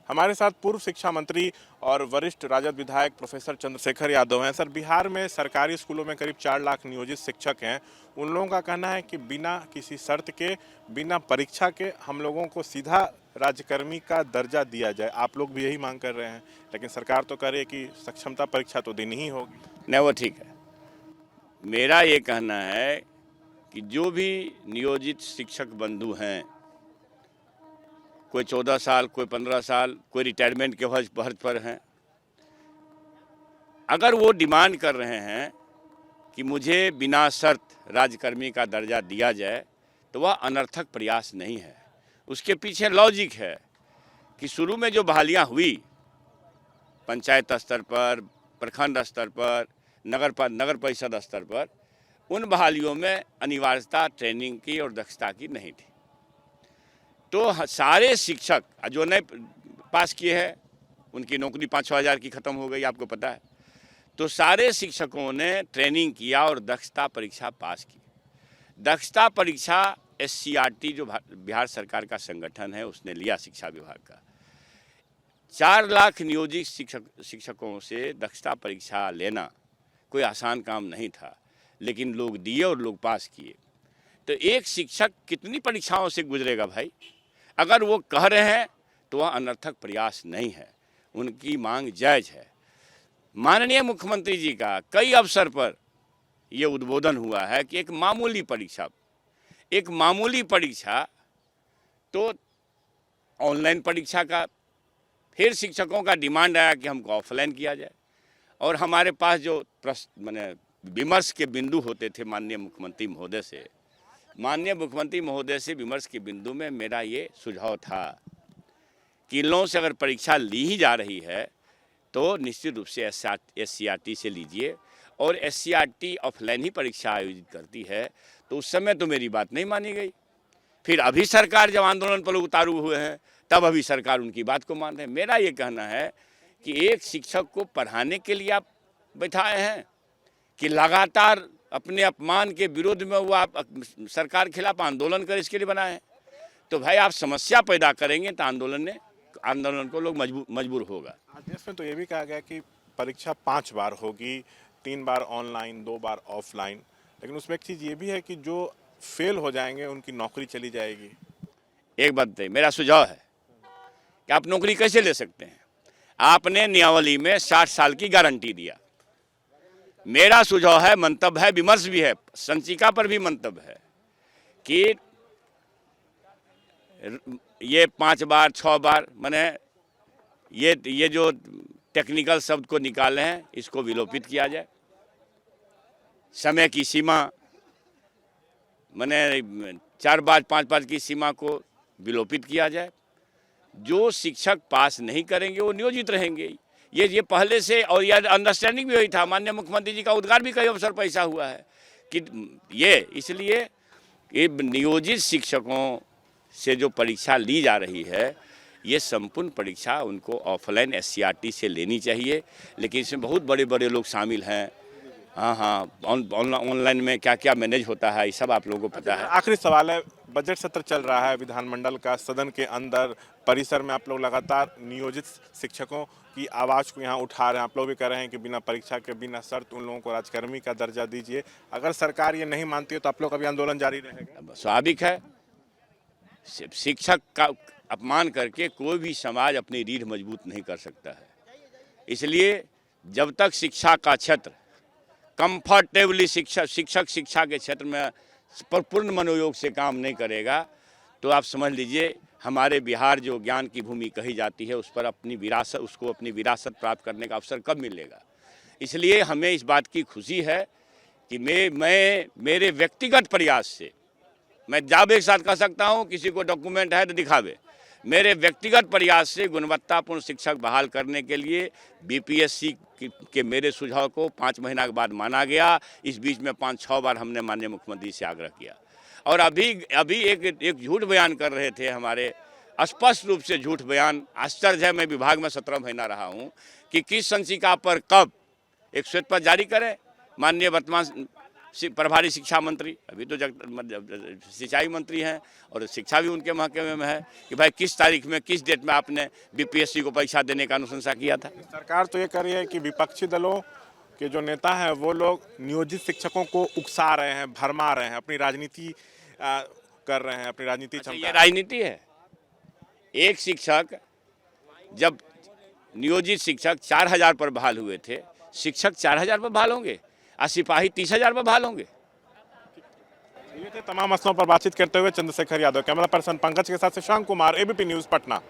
हमारे साथ पूर्व शिक्षा मंत्री और वरिष्ठ राजद विधायक प्रोफेसर चंद्रशेखर यादव हैं। सर, बिहार में सरकारी स्कूलों में करीब 4 लाख नियोजित शिक्षक हैं। उन लोगों का कहना है कि बिना किसी शर्त के, बिना परीक्षा के हम लोगों को सीधा राज्यकर्मी का दर्जा दिया जाए। आप लोग भी यही मांग कर रहे हैं, लेकिन सरकार तो कह रही है कि सक्षमता परीक्षा तो देनी ही होगी। नहीं, वो ठीक है। मेरा ये कहना है कि जो भी नियोजित शिक्षक बंधु हैं, कोई 14 साल, कोई 15 साल, कोई रिटायरमेंट के हर्ज पर हैं, अगर वो डिमांड कर रहे हैं कि मुझे बिना शर्त राज्यकर्मी का दर्जा दिया जाए, तो वह अनर्थक प्रयास नहीं है। उसके पीछे लॉजिक है कि शुरू में जो बहालियां हुई पंचायत स्तर पर, प्रखंड स्तर पर, नगर परिषद स्तर पर, उन बहालियों में अनिवार्यता ट्रेनिंग की और दक्षता की नहीं थी। तो सारे शिक्षक जो नए पास किए हैं, उनकी नौकरी 5-6 हज़ार की ख़त्म हो गई, आपको पता है। तो सारे शिक्षकों ने ट्रेनिंग किया और दक्षता परीक्षा पास की। दक्षता परीक्षा SCRT जो बिहार सरकार का संगठन है, उसने लिया शिक्षा विभाग का। 4 लाख नियोजित शिक्षकों से दक्षता परीक्षा लेना कोई आसान काम नहीं था, लेकिन लोग दिए और लोग पास किए। तो एक शिक्षक कितनी परीक्षाओं से गुजरेगा भाई? अगर वो कह रहे हैं तो वह अनर्थक प्रयास नहीं है, उनकी मांग जायज़ है। माननीय मुख्यमंत्री जी का कई अवसर पर ये उद्बोधन हुआ है कि एक मामूली परीक्षा तो ऑनलाइन परीक्षा का, फिर शिक्षकों का डिमांड आया कि हमको ऑफलाइन किया जाए। और हमारे पास जो विमर्श के बिंदु होते थे माननीय मुख्यमंत्री महोदय से विमर्श के बिंदु में मेरा ये सुझाव था कि इन लोगों से अगर परीक्षा ली ही जा रही है तो निश्चित रूप से SCRT से लीजिए। और SCRT ऑफलाइन ही परीक्षा आयोजित करती है, तो उस समय तो मेरी बात नहीं मानी गई। फिर अभी सरकार जब आंदोलन पर उतारू हुए हैं, तब अभी सरकार उनकी बात को मान रहे हैं। मेरा ये कहना है कि एक शिक्षक को पढ़ाने के लिए आप बैठाए हैं कि लगातार अपने अपमान के विरोध में वो आप सरकार के खिलाफ आंदोलन कर इसके लिए बनाए हैं। तो भाई आप समस्या पैदा करेंगे तो आंदोलन को लोग मजबूर होगा। आदेश में तो ये भी कहा गया कि परीक्षा 5 बार होगी, 3 बार ऑनलाइन, 2 बार ऑफलाइन। लेकिन उसमें एक चीज़ ये भी है कि जो फेल हो जाएंगे उनकी नौकरी चली जाएगी। एक बात बताइए, मेरा सुझाव है कि आप नौकरी कैसे ले सकते हैं? आपने नियमावली में 60 साल की गारंटी दिया। मेरा सुझाव है, मंतव्य है, विमर्श भी है, संचिका पर भी मंतव्य है कि ये 5 बार 6 बार, माने ये जो टेक्निकल शब्द को निकाले हैं, इसको विलोपित किया जाए। समय की सीमा, माने 4 बार 5 बार की सीमा को विलोपित किया जाए। जो शिक्षक पास नहीं करेंगे वो नियोजित रहेंगे। ये पहले से, और यह अंडरस्टैंडिंग भी हुई था, माननीय मुख्यमंत्री जी का उद्गार भी कई अवसर पर ऐसा हुआ है कि ये इसलिए ये नियोजित शिक्षकों से जो परीक्षा ली जा रही है, ये संपूर्ण परीक्षा उनको ऑफलाइन SCRT से लेनी चाहिए। लेकिन इसमें बहुत बड़े बड़े लोग शामिल हैं। हाँ, ऑनलाइन में क्या क्या मैनेज होता है, ये सब आप लोगों को पता है। आखिरी सवाल है, बजट सत्र चल रहा है विधानमंडल का, सदन के अंदर परिसर में आप लोग लगातार नियोजित शिक्षकों की आवाज़ को यहाँ उठा रहे हैं। आप लोग भी कह रहे हैं कि बिना परीक्षा के, बिना शर्त उन लोगों को राज्यकर्मी का दर्जा दीजिए। अगर सरकार ये नहीं मानती है तो आप लोग अभी आंदोलन जारी रहेगा? स्वाभाविक है, शिक्षक का अपमान करके कोई भी समाज अपनी रीढ़ मजबूत नहीं कर सकता है। इसलिए जब तक शिक्षा का क्षेत्र कंफर्टेबली शिक्षा के क्षेत्र में पूर्ण मनोयोग से काम नहीं करेगा, तो आप समझ लीजिए हमारे बिहार जो ज्ञान की भूमि कही जाती है, उस पर अपनी विरासत प्राप्त करने का अवसर कब मिलेगा। इसलिए हमें इस बात की खुशी है कि मैं मेरे व्यक्तिगत प्रयास से, मैं जब एक साथ कह सकता हूँ किसी को डॉक्यूमेंट है तो दिखावे, मेरे व्यक्तिगत प्रयास से गुणवत्तापूर्ण शिक्षक बहाल करने के लिए BPSC के मेरे सुझाव को 5 महीना के बाद माना गया। इस बीच में 5-6 बार हमने माननीय मुख्यमंत्री से आग्रह किया। और अभी एक झूठ बयान कर रहे थे हमारे, स्पष्ट रूप से झूठ बयान। आश्चर्य है, मैं विभाग में 17 महीना रहा हूँ कि किस संचिका पर कब एक श्वेत पत्र जारी करें। माननीय वर्तमान प्रभारी शिक्षा मंत्री, अभी तो सिंचाई मंत्री हैं और शिक्षा भी उनके महकमे में है कि भाई किस तारीख में किस डेट में आपने बीपीएससी को परीक्षा देने का अनुशंसा किया था। सरकार तो ये कर रही है कि विपक्षी दलों के जो नेता हैं वो लोग नियोजित शिक्षकों को उकसा रहे हैं, भरमा रहे हैं, अपनी राजनीति कर रहे हैं, अपनी राजनीति अच्छा, ये क्षमता। राजनीति है। एक शिक्षक, जब नियोजित शिक्षक 4000 पर बहाल हुए थे, शिक्षक 4000 पर बहाल होंगे और सिपाही 30,000 पर बहाल होंगे। ये थे तमाम मसलों पर बातचीत करते हुए चंद्रशेखर यादव। कैमरा पर्सन पंकज के साथ शशांक कुमार, एबीपी न्यूज़, पटना।